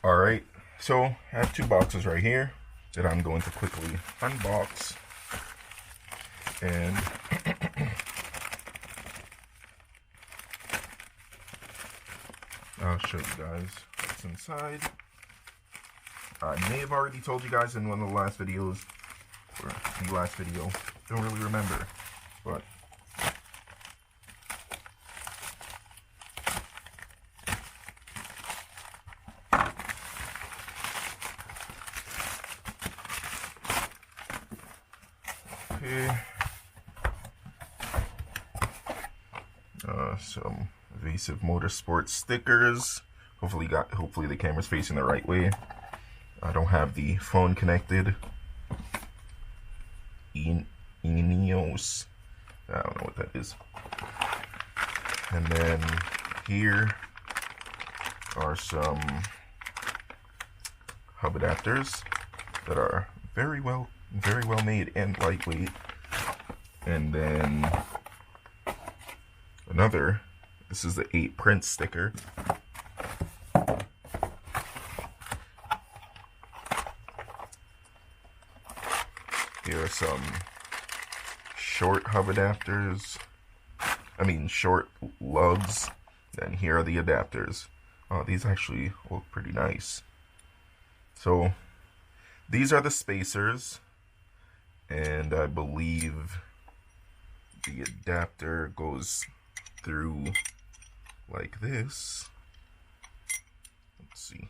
Alright, so I have two boxes right here that I'm going to quickly unbox. And I'll show you guys what's inside. I may have already told you guys in one of the last videos, or the last video, don't really remember, but okay. Some Evasive Motorsport stickers. Hopefully the camera's facing the right way. I don't have the phone connected. Ineos. I don't know what that is. And then here are some hub adapters that are very well made and lightweight. And then another, this is the 8Prince sticker. Here are some short hub adapters. Short lugs. Then here are the adapters. Oh, these actually look pretty nice. So these are the spacers, and I believe the adapter goes through like this. Let's see.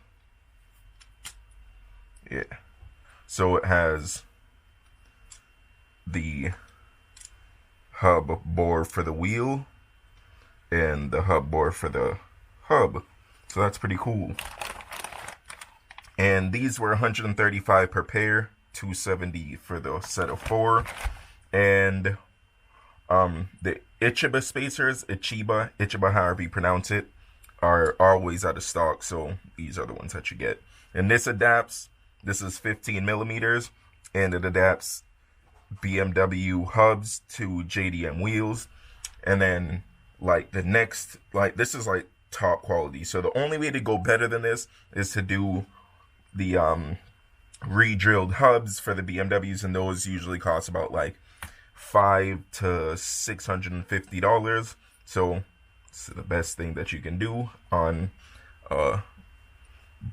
Yeah. So it has the hub bore for the wheel and the hub bore for the hub. So that's pretty cool. And these were $135 per pair, $270 for the set of 4. And the Ichiba spacers, Ichiba, however you pronounce it, are always out of stock. So these are the ones that you get. And this adapts, this is 15 millimeters, and it adapts BMW hubs to JDM wheels. And then like the next, like this is like top quality. So the only way to go better than this is to do the re-drilled hubs for the BMWs, and those usually cost about like $500 to $650. So it's the best thing that you can do on a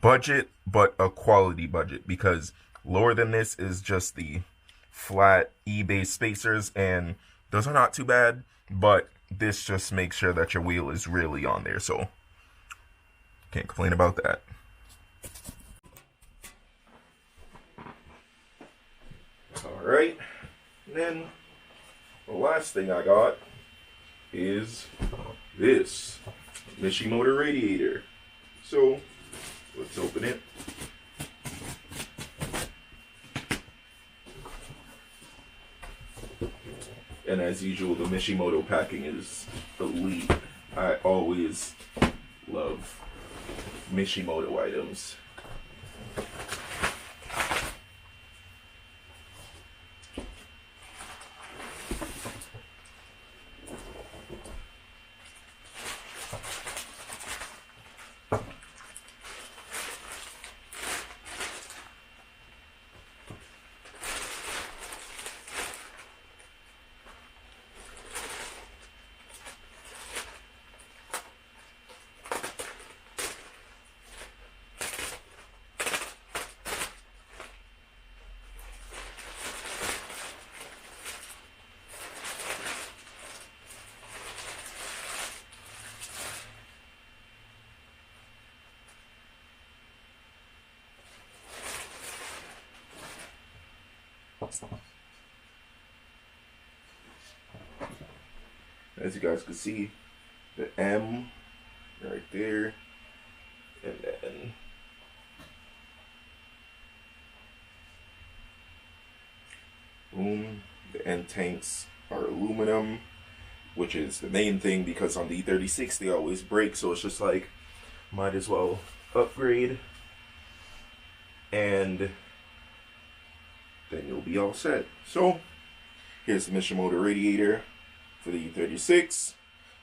budget, but a quality budget, because lower than this is just the flat E-base spacers, and those are not too bad, but this just makes sure that your wheel is really on there, so can't complain about that. Alright, then the last thing I got is this Mishimoto radiator. So let's open it. And as usual, the Mishimoto packing is elite. I always love Mishimoto items. As you guys can see, the M right there, and then boom, the end tanks are aluminum, which is the main thing, because on the e36 they always break, so it's just like, might as well upgrade, and then you'll be all set. So here's the Mishimoto radiator for the e36.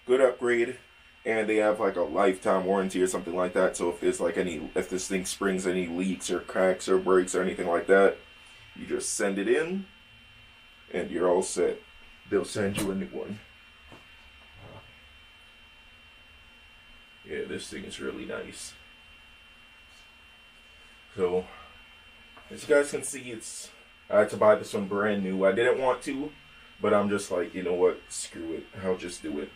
Good upgrade. and they have like a lifetime warranty or something like that. So if there's like if this thing springs any leaks or cracks or breaks or anything like that, you just send it in and you're all set. They'll send you a new one. Yeah, this thing is really nice. So, as you guys can see, I had to buy this one brand new. I didn't want to, but I'm just like, you know what, screw it. I'll just do it.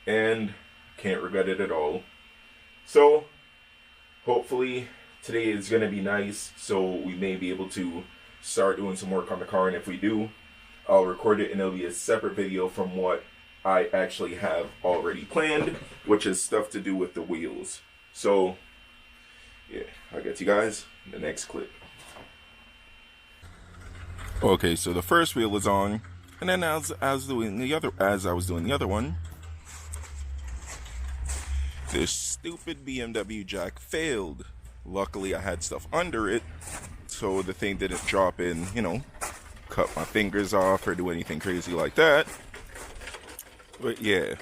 And can't regret it at all. So, hopefully today is going to be nice, so we may be able to start doing some work on the car, and if we do, I'll record it and it'll be a separate video from what I actually have already planned, which is stuff to do with the wheels. So, yeah, I'll get you guys in the next clip. Okay, so the first wheel was on, and then as I was doing the other one, this stupid BMW jack failed. Luckily, I had stuff under it, so the thing didn't drop in, you know, cut my fingers off or do anything crazy like that. But yeah,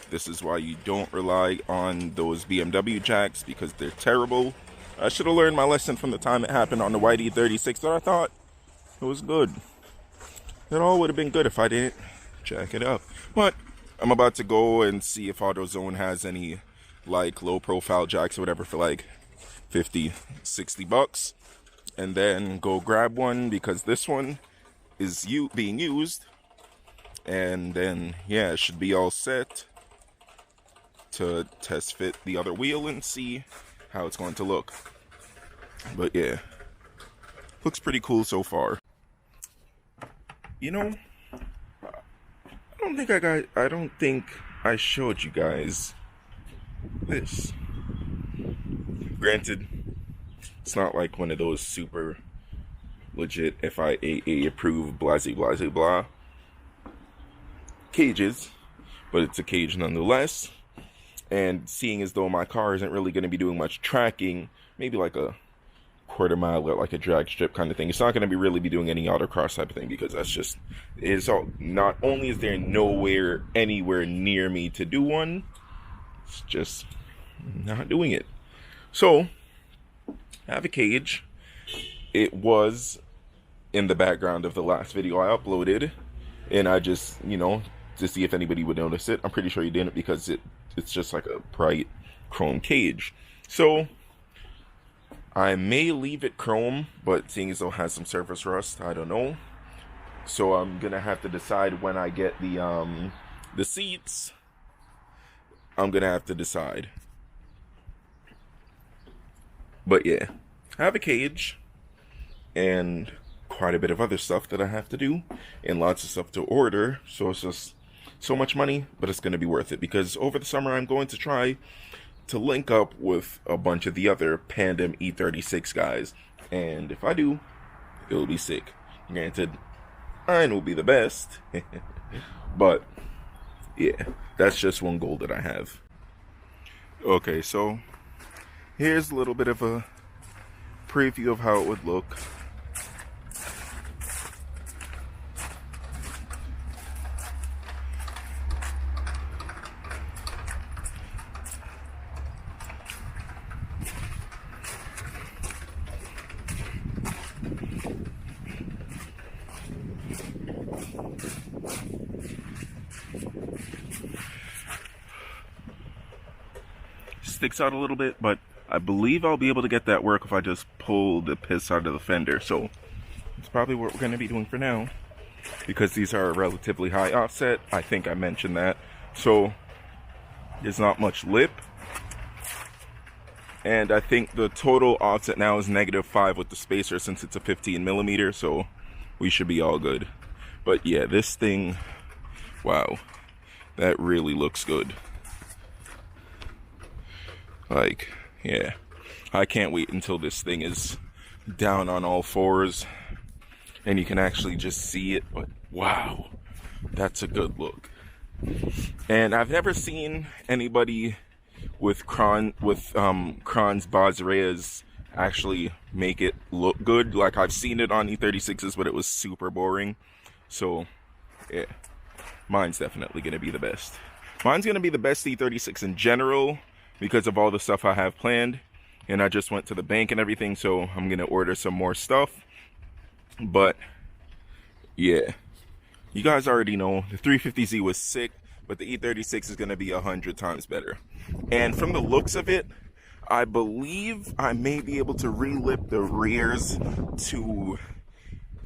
this is why you don't rely on those BMW jacks, because they're terrible. I should have learned my lesson from the time it happened on the white e36 that I thought it was good. It all would have been good if I didn't jack it up. But I'm about to go and see if AutoZone has any like low profile jacks or whatever for like 50, 60 bucks. And then go grab one, because this one is being used. And then, yeah, it should be all set to test fit the other wheel and see how it's going to look. But yeah, looks pretty cool so far. You know, I don't think I showed you guys this. Granted, it's not like one of those super legit FIAA approved blah blah blah blah cages, but it's a cage nonetheless. And seeing as though my car isn't really going to be doing much tracking, maybe like a quarter mile or like a drag strip kind of thing, it's not going to really be doing any autocross type of thing, because that's just, it's all, not only is there nowhere anywhere near me to do one, it's just not doing it. So I have a cage. It was in the background of the last video I uploaded, and I just, you know, to see if anybody would notice it. I'm pretty sure you didn't, because it's just like a bright chrome cage. So I may leave it chrome, but seeing as though it has some surface rust, I don't know. So I'm gonna have to decide when I get the seats. I'm gonna have to decide. But yeah, I have a cage and quite a bit of other stuff that I have to do, and lots of stuff to order. So it's just so much money, but it's going to be worth it, because over the summer I'm going to try to link up with a bunch of the other Pandem E36 guys, and if I do, it'll be sick. Granted, mine will be the best, but yeah, that's just one goal that I have. Okay, so here's a little bit of a preview of how it would look. Sticks out a little bit, but I believe I'll be able to get that work if I just pull the piss out of the fender. So it's probably what we're going to be doing for now, because these are a relatively high offset. I think I mentioned that. So there's not much lip, and I think the total offset now is -5 with the spacer, since it's a 15mm, so we should be all good. But yeah, this thing, wow, that really looks good. Like, yeah, I can't wait until this thing is down on all fours and you can actually just see it. But wow, that's a good look. And I've never seen anybody with Kranze Bazreias actually make it look good. Like, I've seen it on E36s, but it was super boring. So yeah, mine's definitely gonna be the best. Mine's going to be the best E36 in general because of all the stuff I have planned. And I just went to the bank and everything, so I'm going to order some more stuff. But, yeah. You guys already know the 350Z was sick, but the E36 is going to be 100 times better. And from the looks of it, I believe I may be able to relip the rears to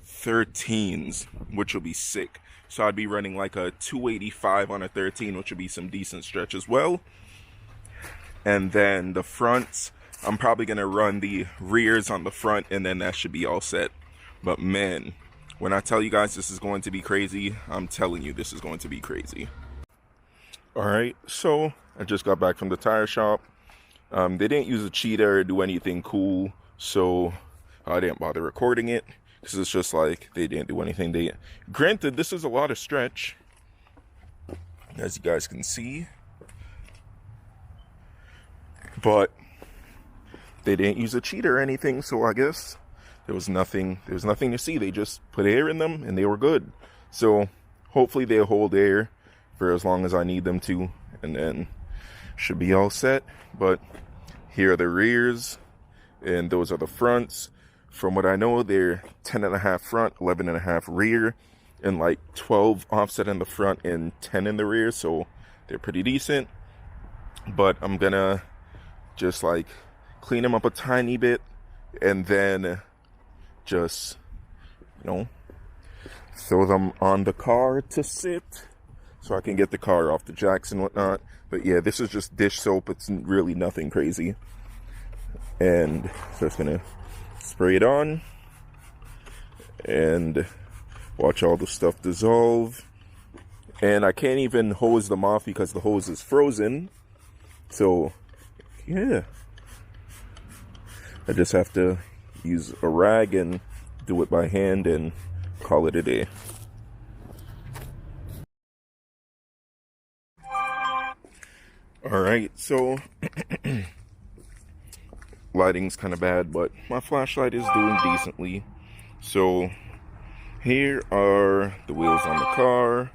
13s, which will be sick. So I'd be running like a 285 on a 13, which would be some decent stretch as well. And then the fronts, I'm probably going to run the rears on the front, and then that should be all set. But man, when I tell you guys this is going to be crazy, I'm telling you this is going to be crazy. Alright, so I just got back from the tire shop. They didn't use a cheater or do anything cool, so I didn't bother recording it. Because it's just like, they didn't do anything. Granted, this is a lot of stretch, as you guys can see. But they didn't use a cheater or anything, so I guess there was nothing to see. They just put air in them and they were good. So hopefully they hold air for as long as I need them to, and then should be all set. But here are the rears, and those are the fronts. From what I know, they're 10.5 front, 11.5 rear, and like 12 offset in the front and 10 in the rear, so they're pretty decent. But I'm gonna just like clean them up a tiny bit, and then just, you know, throw them on the car to sit so I can get the car off the jacks and whatnot. But yeah, this is just dish soap. It's really nothing crazy. And so it's gonna spray it on and watch all the stuff dissolve. And I can't even hose them off because the hose is frozen. So yeah, I just have to use a rag and do it by hand and call it a day. Alright, so lighting's kind of bad, but my flashlight is doing decently. So here are the wheels on the car.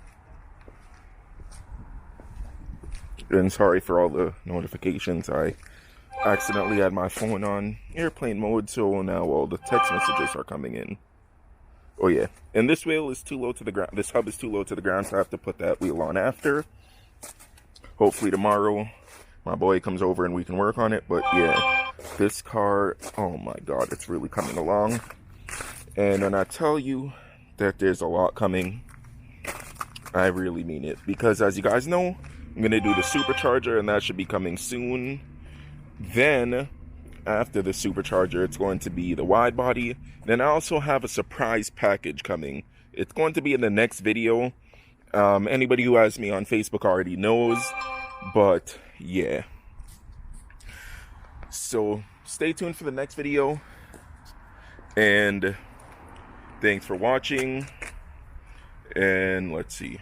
And sorry for all the notifications. I accidentally had my phone on airplane mode, so now all the text messages are coming in. Oh yeah, and this wheel is too low to the ground. This hub is too low to the ground, so I have to put that wheel on after. Hopefully tomorrow my boy comes over and we can work on it. But yeah, this car, oh my god, it's really coming along. And when I tell you that there's a lot coming, I really mean it. Because as you guys know, I'm going to do the supercharger, and that should be coming soon. Then, after the supercharger, it's going to be the wide body. Then I also have a surprise package coming. It's going to be in the next video. Anybody who has me on Facebook already knows. But, yeah. So, stay tuned for the next video. And thanks for watching. And let's see.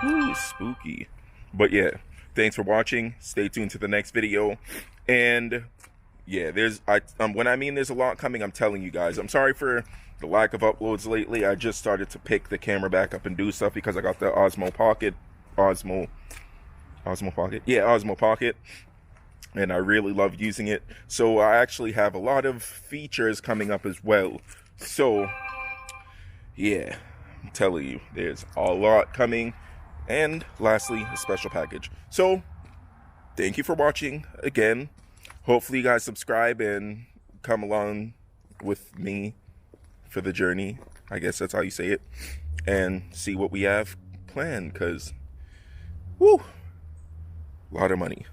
Ooh, spooky. But yeah, thanks for watching. Stay tuned to the next video. And yeah, when I mean there's a lot coming, I'm telling you guys. I'm sorry for the lack of uploads lately. I just started to pick the camera back up and do stuff because I got the Osmo Pocket. Osmo Pocket? Yeah, Osmo Pocket. And I really love using it. So I actually have a lot of features coming up as well. So yeah, I'm telling you, there's a lot coming. And lastly, a special package. So, thank you for watching again. Hopefully you guys subscribe and come along with me for the journey. I guess that's how you say it. And see what we have planned, because, woo, a lot of money.